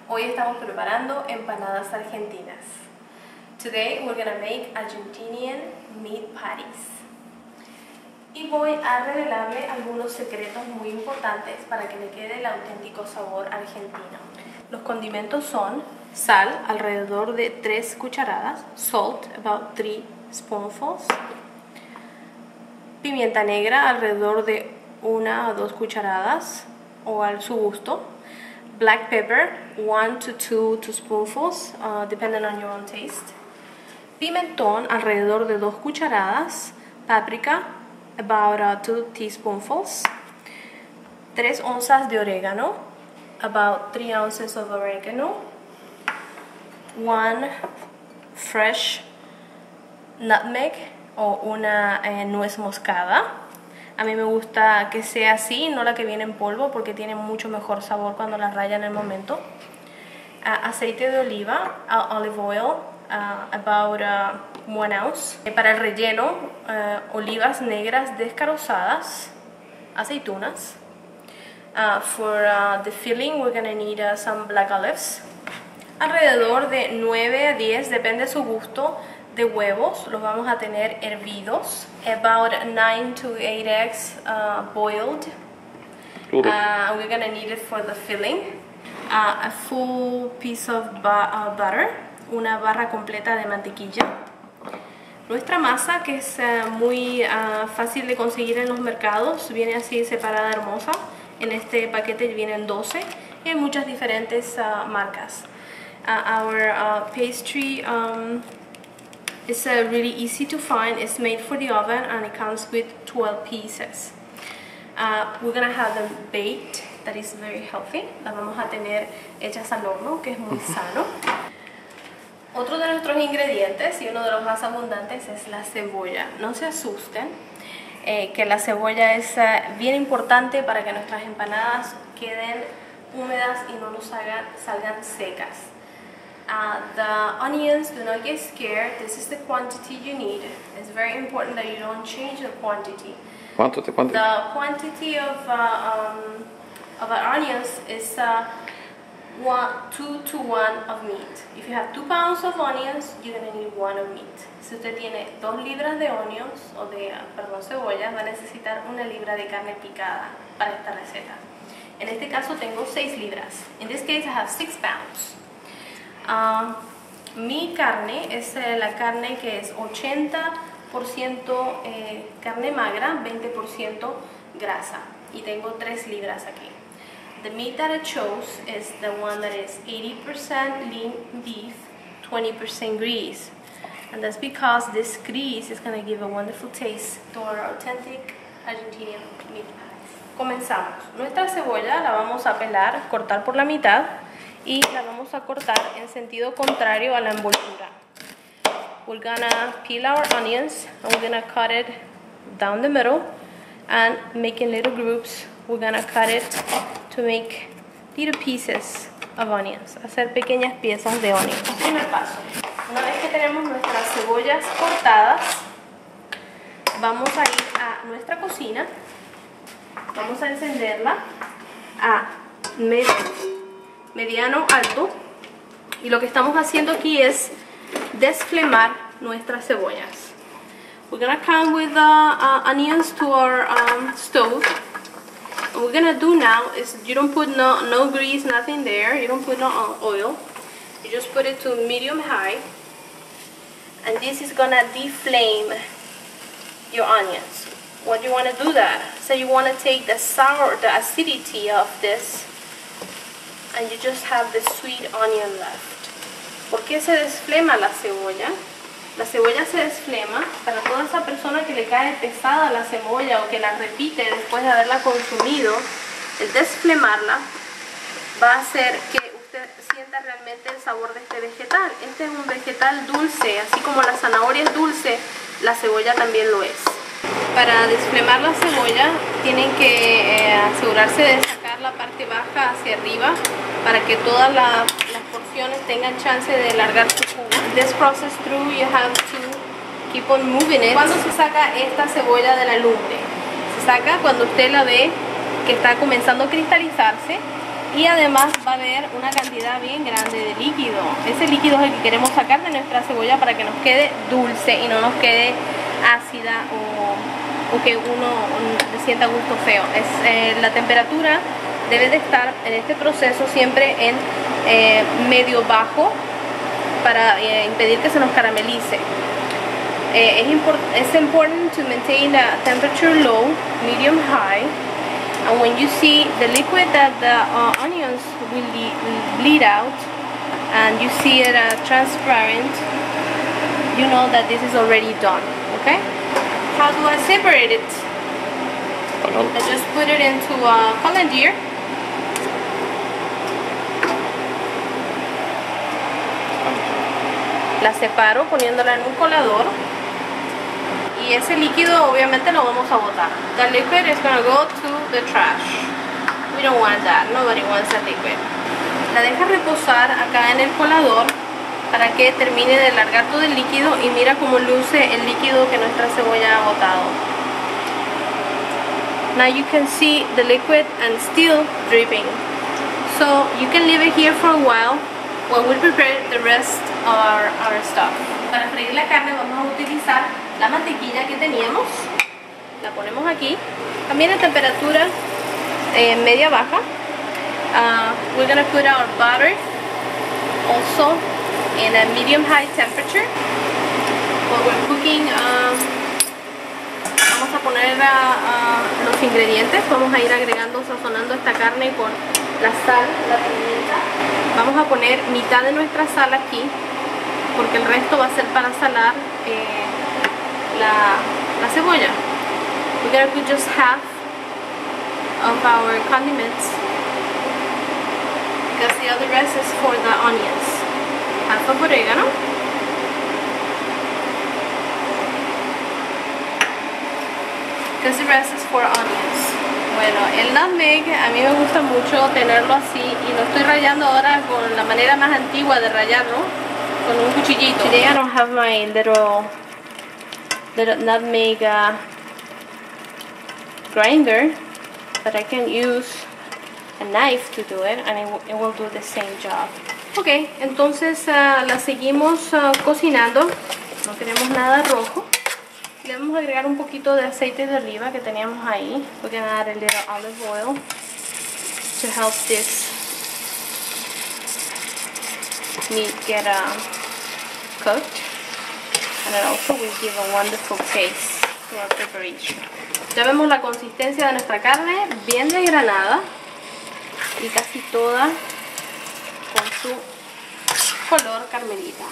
Hoy estamos preparando empanadas argentinas. Today we're gonna make Argentinian meat patties. Y voy a revelarle algunos secretos muy importantes para que le quede el auténtico sabor argentino. Los condimentos son sal, alrededor de 3 cucharadas, salt, about 3 spoonfuls, pimienta negra, alrededor de 1 a 2 cucharadas o a su gusto, black pepper, 1 to 2 spoonfuls, depending on your own taste, pimentón, alrededor de 2 cucharadas, paprika, about 2 teaspoonfuls, 3 onzas de orégano, about 3 ounces of oregano, 1 fresh nutmeg o una nuez moscada. A mí me gusta que sea así, no la que viene en polvo, porque tiene mucho mejor sabor cuando la raya en el momento. Aceite de oliva, olive oil, about 1 ounce. Para el relleno, olivas negras descarozadas, aceitunas. For the filling, we're gonna need some black olives. Alrededor de 9 a 10, depende de su gusto, de huevos, los vamos a tener hervidos. About 9 to 8 eggs boiled. We're gonna need it for the filling. A full piece of butter, una barra completa de mantequilla. Nuestra masa, que es muy fácil de conseguir en los mercados, viene así separada, hermosa. En este paquete vienen 12 y hay muchas diferentes marcas. Our pastry is really easy to find. It's made for the oven and it comes with 12 pieces. We're gonna have them baked. That is very healthy. Las vamos a tener hechas al horno, que es muy sano. Otro de nuestros ingredientes y uno de los más abundantes es la cebolla. No se asusten, que la cebolla es bien importante para que nuestras empanadas queden húmedas y no nos salgan secas. The onions, do not get scared. This is the quantity you need. It's very important that you don't change the quantity. Quantity? The quantity of our onions is 2 to 1 of meat. If you have 2 pounds of onions, you're going to need 1 of meat. Si usted tiene 2 libras de onions, o de, cebolla, va a necesitar 1 libra de carne picada para esta receta. En este caso tengo 6 libras. In this case I have 6 pounds. Mi carne es la carne que es 80% carne magra, 20% grasa, y tengo 3 libras aquí. The meat that I chose is the one that is 80% lean beef, 20% grease, and that's because this grease is going to give a wonderful taste to our authentic Argentinian meat pies. Comenzamos. Nuestra cebolla la vamos a pelar, cortar por la mitad, y la vamos a cortar en sentido contrario a la envoltura. We're gonna peel our onions and we're gonna cut it down the middle and make in little groups. We're gonna cut it to make little pieces of onions, hacer pequeñas piezas de onions. Primer paso, una vez que tenemos nuestras cebollas cortadas, vamos a ir a nuestra cocina, vamos a encenderla a mediano alto, y lo que estamos haciendo aquí es desflemar nuestras cebollas. We're gonna come with the onions to our stove. What we're gonna do now is you don't put no grease, nothing there. You don't put no oil. You just put it to medium high, and this is gonna deflame your onions. What do you want to do that? So you want to take the acidity of this, and you just have the sweet onion left. ¿Por qué se desflema la cebolla? La cebolla se desflema para toda esa persona que le cae pesada la cebolla o que la repite después de haberla consumido. El desflemarla va a hacer que usted sienta realmente el sabor de este vegetal. Este es un vegetal dulce, así como la zanahoria es dulce, la cebolla también lo es. Para desflemar la cebolla tienen que asegurarse de sacar la parte baja hacia arriba para que todas las porciones tengan chance de largar su jugo. This process through, you have to keep on moving it. ¿Cuándo se saca esta cebolla de la lumbre? Se saca cuando usted la ve que está comenzando a cristalizarse Y además va a haber una cantidad bien grande de líquido. Ese líquido es el que queremos sacar de nuestra cebolla para que nos quede dulce y no nos quede ácida o que uno sienta gusto feo. La temperatura debe de estar en este proceso siempre en medio bajo para impedir que se nos caramelice. It's important to maintain a temperature low, medium high, and when you see the liquid that the onions will bleed out and you see it transparent, you know that this is already done. Okay? How do I separate it? I just put it into a colander. La separo poniéndola en un colador. Y ese líquido obviamente lo vamos a botar. The liquid is going to go to the trash. We don't want that. Nobody wants that liquid. La deja reposar acá en el colador para que termine de largar todo el líquido y mira cómo luce el líquido que nuestra cebolla ha botado. Now you can see the liquid and still dripping. So you can leave it here for a while while we prepare the rest of our stuff. Para freír la carne vamos a utilizar la mantequilla que teníamos. La ponemos aquí. También a temperatura media baja. We're going to put our butter also in a medium high temperature. While we're cooking, vamos a poner los ingredientes. Vamos a ir agregando, sazonando esta carne con la sal, la pimienta. Vamos a poner mitad de nuestra sal aquí, porque el resto va a ser para salar la cebolla. We're going to put just half of our condiments, because the other rest is for the onions. Half of orégano. Because the rest is for onions. Bueno, el nutmeg a mí me gusta mucho tenerlo así y lo estoy rallando ahora con la manera más antigua de rallarlo, con un cuchillito. Today I don't have my little nutmeg grinder, but I can use a knife to do it and it will do the same job. Ok, entonces la seguimos cocinando. No queremos nada rojo. Le vamos a agregar un poquito de aceite de oliva que teníamos ahí. We're going to add a little olive oil to help this meat get cooked. And it also will give a wonderful taste to our preparation. Ya vemos la consistencia de nuestra carne, bien desgranada y casi toda con su color carmelita.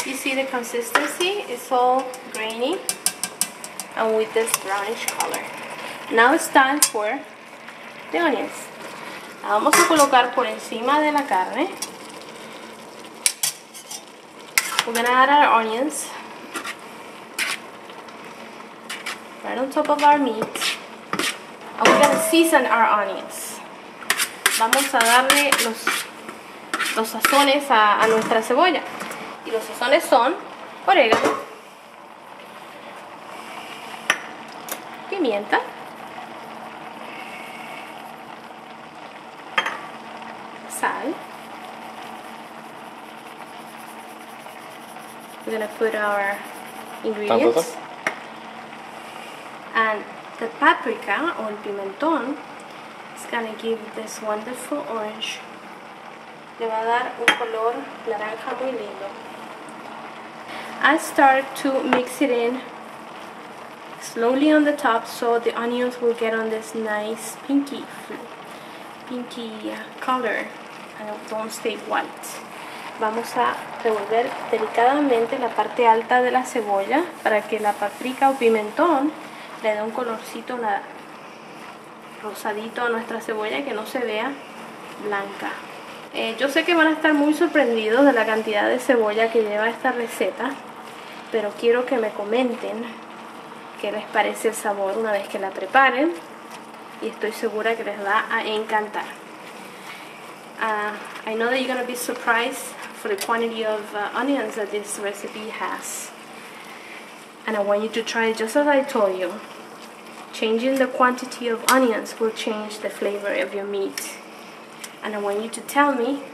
You see the consistency, it's all grainy and with this brownish color. Now it's time for the onions. La vamos a colocar por encima de la carne. We're gonna add our onions right on top of our meat, and we're gonna season our onions. Vamos a darle los sazones a nuestra cebolla, y los sazones son orégano, pimienta, sal. We're gonna put our ingredients. And the paprika or el pimentón is gonna give this wonderful orange. Le va a dar un color naranja muy lindo. I start to mix it in slowly on the top so the onions will get on this nice pinky color and don't stay white. Vamos a revolver delicadamente la parte alta de la cebolla para que la paprika o pimentón le dé un colorcito rosadito a nuestra cebolla y que no se vea blanca. Yo sé que van a estar muy sorprendidos de la cantidad de cebolla que lleva esta receta, pero quiero que me comenten qué les parece el sabor una vez que la preparen, y estoy segura que les va a encantar. I know that you're going to be surprised for the quantity of onions that this recipe has, and I want you to try it just as I told you. Changing the quantity of onions will change the flavor of your meat. and I want you to tell me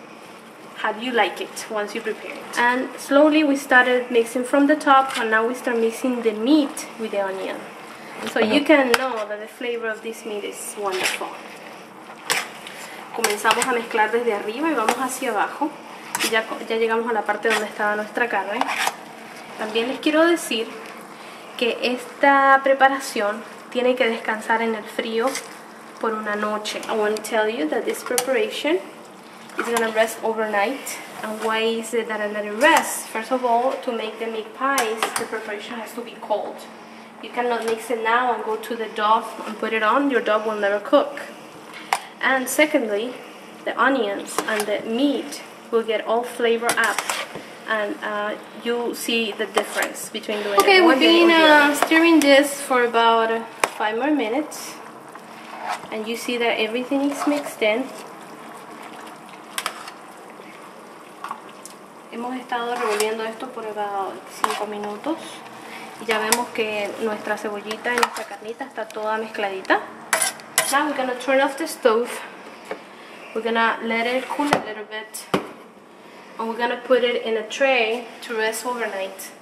how do you like it once you prepare it. And slowly we started mixing from the top, and now we start mixing the meat with the onion. So you can know that the flavor of this meat is wonderful. Comenzamos a mezclar desde arriba y vamos hacia abajo. Y ya llegamos a la parte donde estaba nuestra carne. También les quiero decir que esta preparación tiene que descansar en el frío por una noche. I want to tell you that this preparation is going to rest overnight. And why is it that I let it rest? First of all, to make the meat pies, the preparation has to be cold. You cannot mix it now and go to the dough and put it on. Your dough will never cook. And secondly, the onions and the meat will get all flavor up, and you'll see the difference between doing it. We've been stirring this for about 5 more minutes, and you see that everything is mixed in. Hemos estado revolviendo esto por about 5 minutos. Ya vemos que nuestra cebollita y nuestra carnita está toda mezcladita. Now we're gonna turn off the stove. We're gonna let it cool a little bit, and we're gonna put it in a tray to rest overnight.